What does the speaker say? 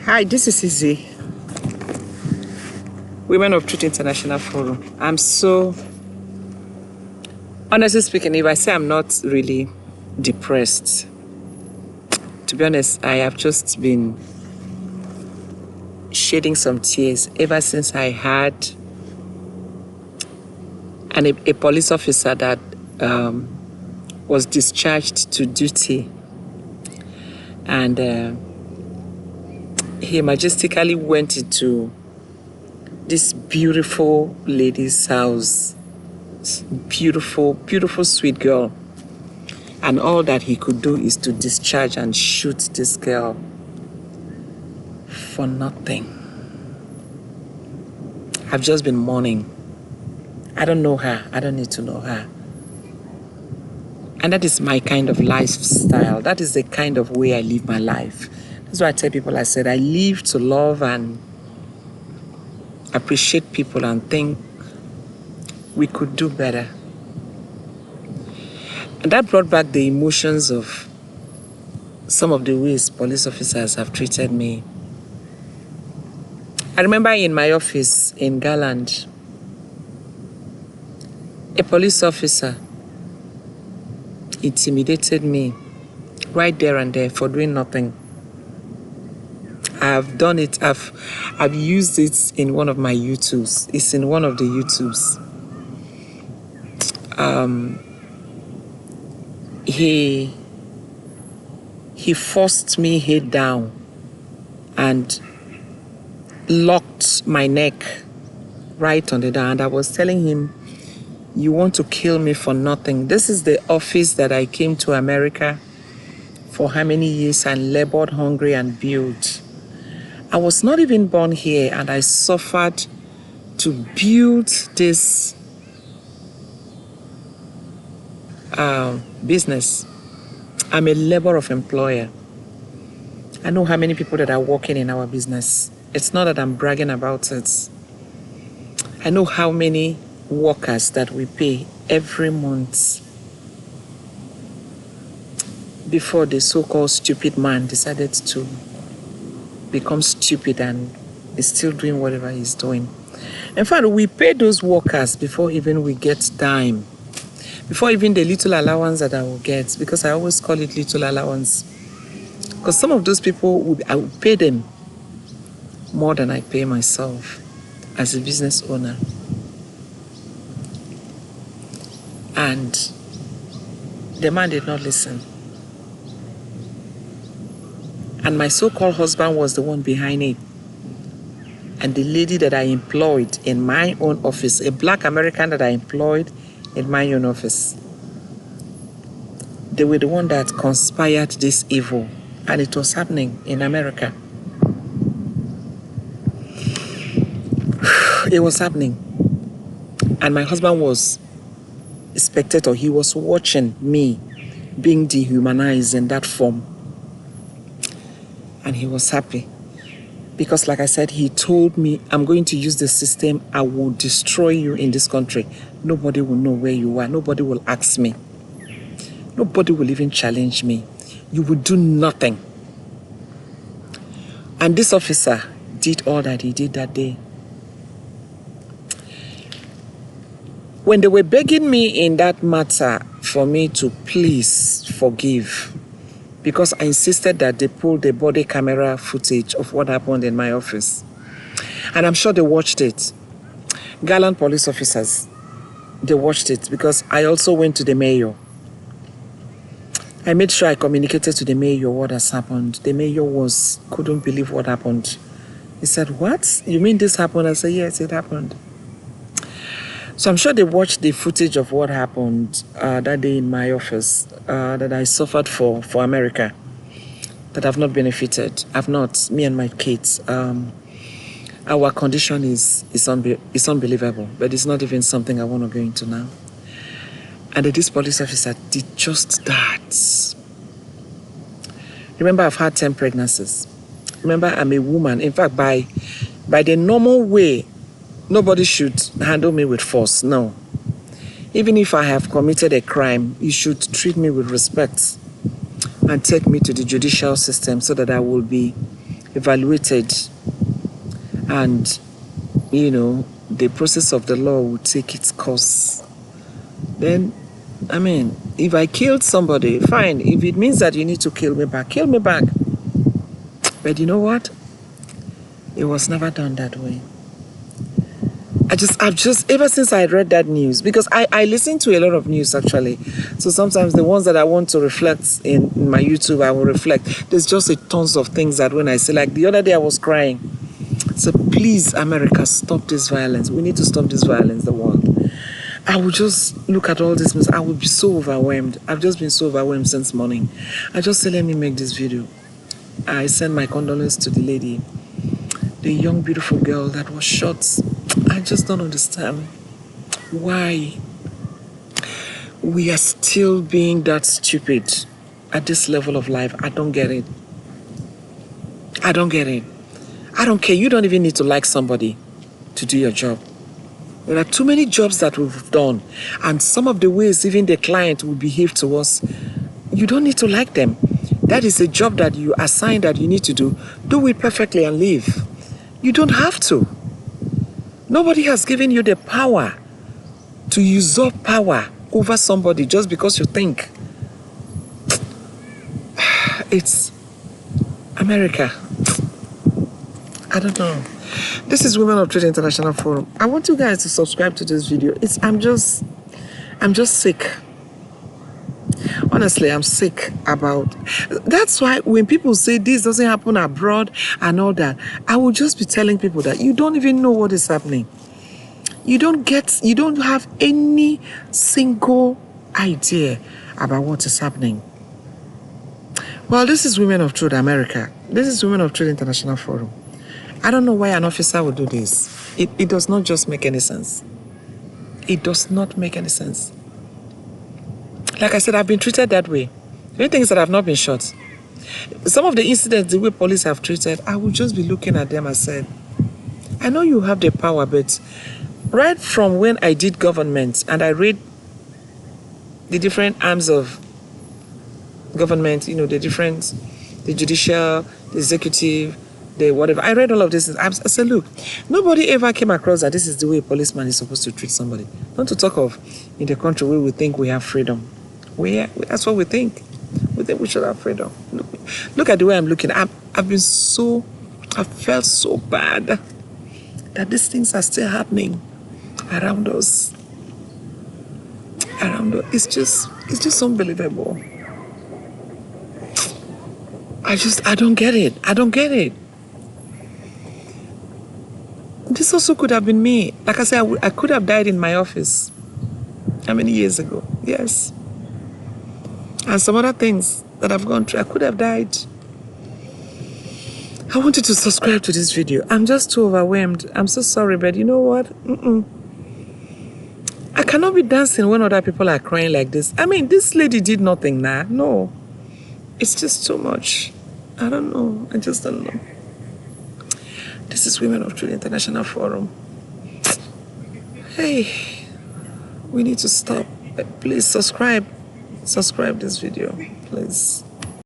Hi, this is Izzy, Women of Truth International Forum. I'm so, honestly speaking, if I say I'm not really depressed, to be honest, I have just been shedding some tears ever since I had a police officer that was discharged to duty, and he majestically went into this beautiful lady's house, beautiful, beautiful, sweet girl. And all that he could do is to discharge and shoot this girl for nothing. I've just been mourning. I don't know her. I don't need to know her. And that is my kind of lifestyle. That is the kind of way I live my life. That's why I tell people, I said, I live to love and appreciate people and think we could do better. And that brought back the emotions of some of the ways police officers have treated me. I remember in my office in Garland, a police officer intimidated me right there and there for doing nothing. I've done it. I've used it in one of my YouTubes. It's in one of the YouTubes. He forced me head down and locked my neck right on the door. And I was telling him, you want to kill me for nothing. This is the office that I came to America for how many years and labored hungry and built. I was not even born here, and I suffered to build this business. I'm a labor of employer. I know how many people that are working in our business. It's not that I'm bragging about it. I know how many workers that we pay every month before the so-called stupid man decided to become stupid and is still doing whatever he's doing. In fact, we pay those workers before even we get dime, before even the little allowance that I will get, because I always call it little allowance. Because some of those people, I will pay them more than I pay myself as a business owner. And the man did not listen. And my so-called husband was the one behind it. And the lady that I employed in my own office, a black American that I employed in my own office, they were the one that conspired this evil. And it was happening in America. It was happening. And my husband was a spectator. He was watching me being dehumanized in that form. And he was happy. Because like I said, he told me, I'm going to use the system. I will destroy you in this country. Nobody will know where you are. Nobody will ask me. Nobody will even challenge me. You will do nothing. And this officer did all that he did that day. When they were begging me in that matter for me to please forgive, because I insisted that they pulled the body camera footage of what happened in my office. And I'm sure they watched it. Gallant police officers, they watched it, because I also went to the mayor. I made sure I communicated to the mayor what has happened. The mayor couldn't believe what happened. He said, what? You mean this happened? I said, yes, it happened. So I'm sure they watched the footage of what happened that day in my office that I suffered for America, that I've not benefited. I've not, me and my kids. Our condition is unbelievable, but it's not even something I want to go into now. And this police officer did just that. Remember, I've had 10 pregnancies. Remember, I'm a woman. In fact, by the normal way, nobody should handle me with force, no. Even if I have committed a crime, you should treat me with respect and take me to the judicial system so that I will be evaluated, and you know, the process of the law will take its course. Then, I mean, if I killed somebody, fine. If it means that you need to kill me back, kill me back. But you know what? It was never done that way. I've just, ever since I read that news, because I listen to a lot of news actually. So sometimes the ones that I want to reflect in my YouTube, I will reflect. There's just tons of things that when I say, like the other day I was crying. So please, America, stop this violence. We need to stop this violence, the world. I would just look at all this. I would be so overwhelmed. I've just been so overwhelmed since morning. I just say, let me make this video. I send my condolences to the lady, the young, beautiful girl that was shot. I just don't understand why we are still being that stupid at this level of life. I don't get it. I don't get it. I don't care. You don't even need to like somebody to do your job. There are too many jobs that we've done, and some of the ways even the client will behave to us, you don't need to like them. That is a job that you assign that you need to do. Do it perfectly and leave. You don't have to. Nobody has given you the power to usurp power over somebody just because you think. It's America. I don't know. This is Women of Truth International Forum. I want you guys to subscribe to this video. I'm just sick. Honestly, I'm sick about. That's why when people say this doesn't happen abroad and all that, I will just be telling people that you don't even know what is happening. You don't have any single idea about what is happening. Well, this is Women of Truth America. This is Women of Truth International Forum. I don't know why an officer would do this. It does not just make any sense. It does not make any sense. Like I said, I've been treated that way. The only thing is that I've not been shot. Some of the incidents, the way police have treated, I would just be looking at them and said, I know you have the power, but right from when I did government and I read the different arms of government, you know, the judicial, the executive, the whatever. I read all of this. I said, look, nobody ever came across that this is the way a policeman is supposed to treat somebody. Not to talk of in the country where we think we have freedom. That's what we think. We think we should have freedom. Look at the way I'm looking. I felt so bad that these things are still happening around us. It's just unbelievable. I don't get it. I don't get it. This also could have been me. Like I said, I could have died in my office. How many years ago? Yes. And some other things that I've gone through, I could have died. I want you to subscribe to this video. I'm just too overwhelmed. I'm so sorry, but you know what? I cannot be dancing when other people are crying like this. I mean, this lady did nothing now. No. It's just too much. I don't know. I just don't know. This is Women of Truth International Forum. Hey, we need to stop. Please subscribe. Subscribe this video, please.